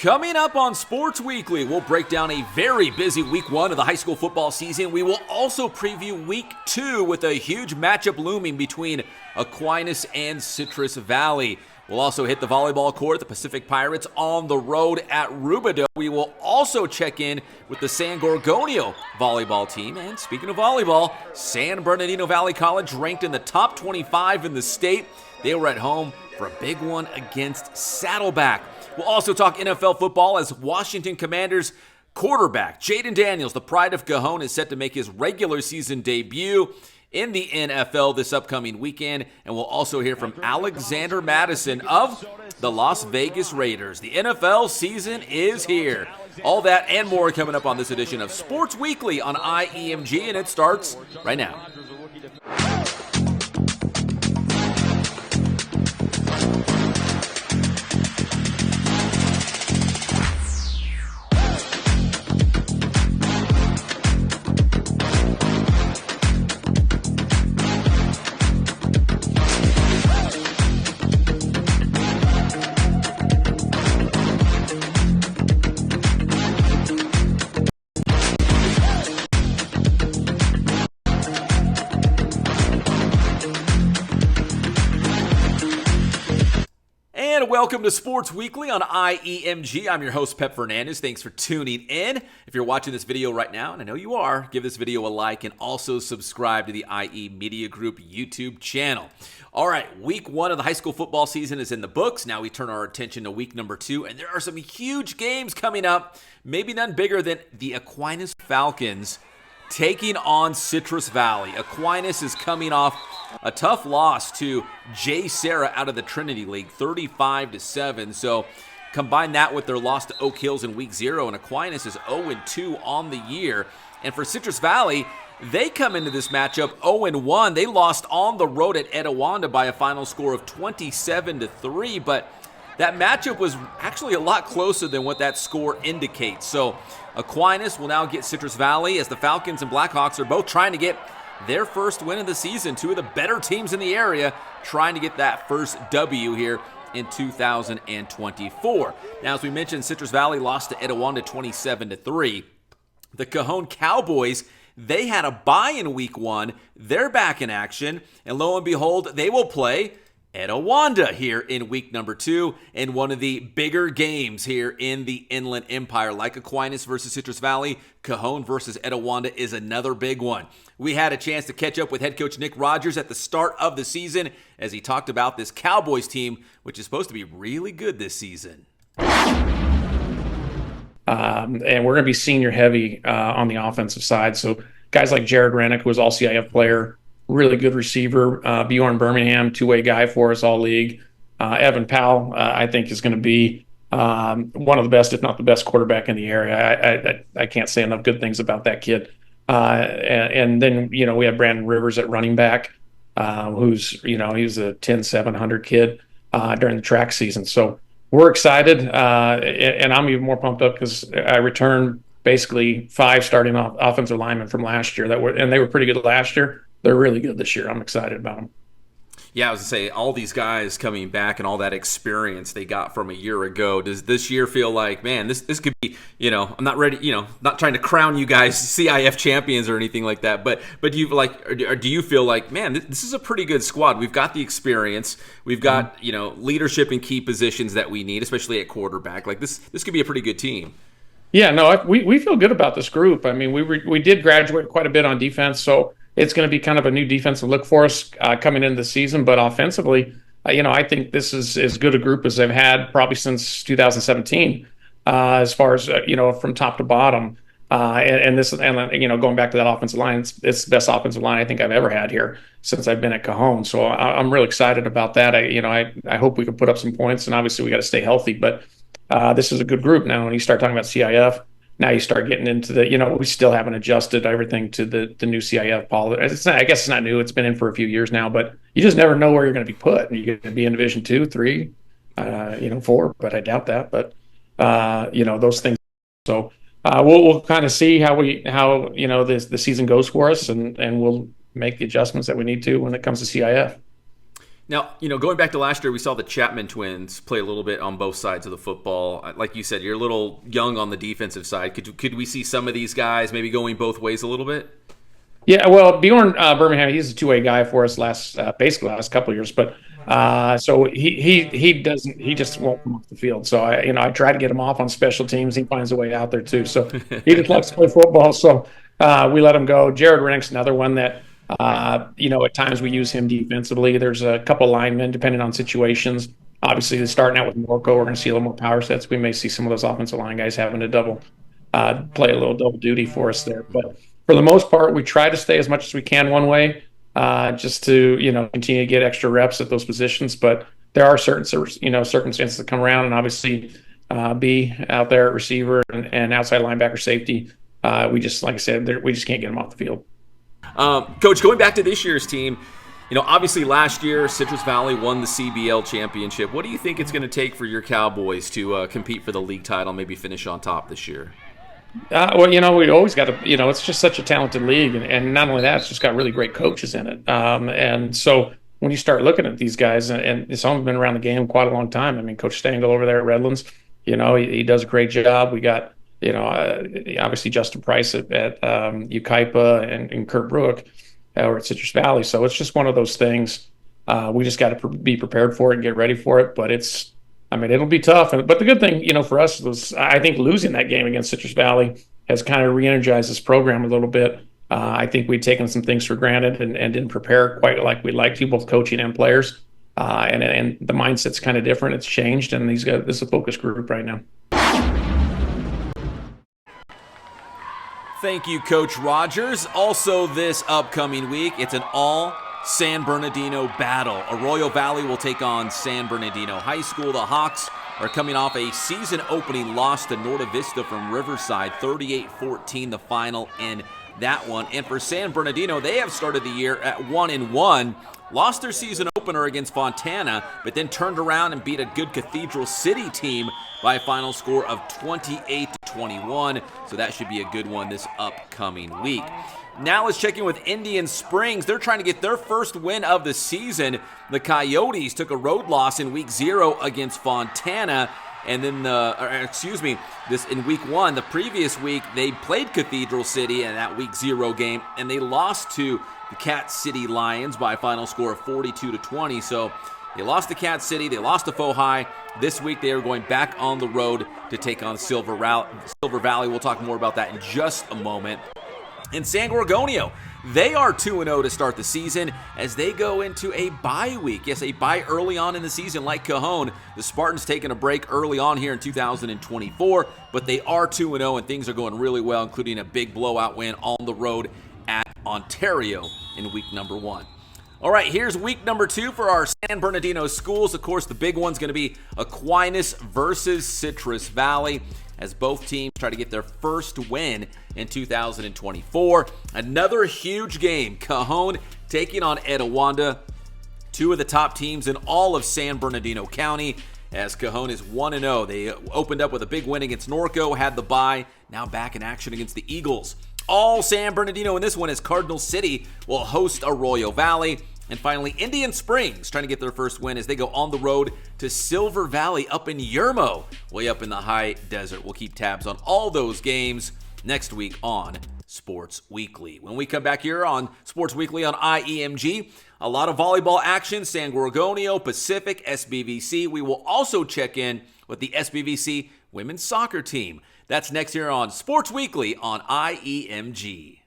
Coming up on Sports Weekly, we'll break down a very busy week 1 of the high school football season. We will also preview week 2 with a huge matchup looming between Aquinas and Citrus Valley. We'll also hit the volleyball court, the Pacific Pirates on the road at Rubidoux. We will also check in with the San Gorgonio volleyball team. And speaking of volleyball, San Bernardino Valley College ranked in the top 25 in the state. They were at home for a big one against Saddleback. We'll also talk NFL football as Washington Commanders quarterback Jaden Daniels, the pride of Cajon, is set to make his regular season debut in the NFL this upcoming weekend. And we'll also hear from Alexander Madison of the Las Vegas Raiders. The NFL season is here. All that and more coming up on this edition of Sports Weekly on IEMG, and it starts right now. Welcome to Sports Weekly on IEMG. I'm your host, Pep Fernandez. Thanks for tuning in. If you're watching this video right now, and I know you are, give this video a like and also subscribe to the IE Media Group YouTube channel. All right, week 1 of the high school football season is in the books. Now we turn our attention to week number 2, and there are some huge games coming up, maybe none bigger than the Aquinas Falcons taking on Citrus Valley. Aquinas is coming off a tough loss to Jay Serra out of the Trinity League, 35-7. So combine that with their loss to Oak Hills in week 0, and Aquinas is 0-2 on the year. And for Citrus Valley, they come into this matchup 0-1. They lost on the road at Etiwanda by a final score of 27-3, but that matchup was actually a lot closer than what that score indicates. So Aquinas will now get Citrus Valley as the Falcons and Blackhawks are both trying to get their first win of the season. Two of the better teams in the area trying to get that first W here in 2024. Now, as we mentioned, Citrus Valley lost to Etiwanda 27-3. The Cajon Cowboys, they had a bye in week 1. They're back in action, and lo and behold, they will play Etiwanda here in week number 2 in one of the bigger games here in the Inland Empire. Like Aquinas versus Citrus Valley, Cajon versus Etiwanda is another big one. We had a chance to catch up with head coach Nick Rogers at the start of the season as he talked about this Cowboys team, which is supposed to be really good this season. And we're going to be senior heavy on the offensive side. So guys like Jared Rennick, who was all CIF player, really good receiver. Bjorn Birmingham, two-way guy for us all league. Evan Powell, I think, is going to be one of the best, if not the best, quarterback in the area. I can't say enough good things about that kid. And then, we have Brandon Rivers at running back, who's, he's a 10-700 kid during the track season. So we're excited, and I'm even more pumped up because I returned basically 5 starting offensive linemen from last year and they were pretty good last year. They're really good this year. I'm excited about them. Yeah, I was going to say, all these guys coming back and all that experience they got from a year ago, does this year feel like, man, this could be, I'm not ready, not trying to crown you guys CIF champions or anything like that, but do you feel like, man, this is a pretty good squad. We've got the experience. We've got, leadership in key positions that we need, especially at quarterback. Like this could be a pretty good team. Yeah, no, we feel good about this group. I mean, we did graduate quite a bit on defense, so it's going to be kind of a new defensive look for us coming into the season. But offensively, I think this is as good a group as they've had probably since 2017, as far as, from top to bottom. And going back to that offensive line, it's the best offensive line I think I've ever had here since I've been at Cajon. So I'm really excited about that. I hope we can put up some points, and obviously we got to stay healthy. But this is a good group now. When you start talking about CIF, now you start getting into the, we still haven't adjusted everything to the new CIF policy. I guess it's not new. It's been in for a few years now, but you just never know where you're going to be put. You're going to be in Division 2, 3, 4, but I doubt that. But, those things. So we'll kind of see how the season goes for us, and we'll make the adjustments that we need to when it comes to CIF. Now, going back to last year, we saw the Chapman twins play a little bit on both sides of the football. Like you said, you're a little young on the defensive side. Could we see some of these guys maybe going both ways a little bit? Yeah, well, Bjorn Birmingham, he's a two-way guy for us basically last couple of years, but so he just won't come off the field. So I try to get him off on special teams. He finds a way out there too. So he just likes to play football. So we let him go. Jared Rennick's another one that at times we use him defensively. There's a couple linemen depending on situations. Obviously, starting out with Norco, we're going to see a little more power sets. We may see some of those offensive line guys having to play a little double duty for us there, but for the most part, we try to stay as much as we can one way, just to continue to get extra reps at those positions. But there are certain circumstances that come around, and obviously, B out there at receiver and outside linebacker safety. We just, like I said, we just can't get them off the field. Coach, going back to this year's team, obviously last year Citrus Valley won the CBL championship. What do you think it's going to take for your Cowboys to compete for the league title, maybe finish on top this year? Well, we always got to, it's just such a talented league. And not only that, it's just got really great coaches in it. And so when you start looking at these guys, and some have been around the game quite a long time. I mean, Coach Stengel over there at Redlands, he does a great job. We got, obviously Justin Price at Ukaipa and Kurt Brook over at Citrus Valley. So it's just one of those things. We just got to be prepared for it and get ready for it. But it'll be tough. But the good thing, for us was, I think losing that game against Citrus Valley has kind of re-energized this program a little bit. I think we'd taken some things for granted and didn't prepare quite like we'd like to, both coaching and players. And the mindset's kind of different. It's changed, and this is a focus group right now. Thank you, Coach Rogers. Also this upcoming week, it's an all San Bernardino battle. Arroyo Valley will take on San Bernardino High School. The Hawks are coming off a season-opening loss to Norte Vista from Riverside, 38-14, the final in that one. And for San Bernardino, they have started the year at 1-1, lost their season opener against Fontana, but then turned around and beat a good Cathedral City team by a final score of 28-21. So that should be a good one this upcoming week. Now let's check in with Indian Springs. They're trying to get their first win of the season. The Coyotes took a road loss in week 0 against Fontana. And then this in week 1, the previous week, they played Cathedral City in that week 0 game, and they lost to the Cat City Lions by a final score of 42-20. So they lost to Cat City, they lost to Faux High. This week they are going back on the road to take on Silver Valley. We'll talk more about that in just a moment. In San Gorgonio, they are 2-0 to start the season as they go into a bye week. Yes, a bye early on in the season like Cajon. The Spartans taking a break early on here in 2024, but they are 2-0 and things are going really well, including a big blowout win on the road at Ontario in week number 1. All right, here's week number 2 for our San Bernardino schools. Of course, the big one's going to be Aquinas versus Citrus Valley, as both teams try to get their first win in 2024. Another huge game, Cajon taking on Etiwanda, two of the top teams in all of San Bernardino County, as Cajon is 1-0. They opened up with a big win against Norco, had the bye, now back in action against the Eagles. All San Bernardino in this one as Cardinal City will host Arroyo Valley. And finally, Indian Springs trying to get their first win as they go on the road to Silver Valley up in Yermo, way up in the high desert. We'll keep tabs on all those games next week on Sports Weekly. When we come back here on Sports Weekly on IEMG, a lot of volleyball action, San Gorgonio, Pacific, SBVC. We will also check in with the SBVC women's soccer team. That's next here on Sports Weekly on IEMG.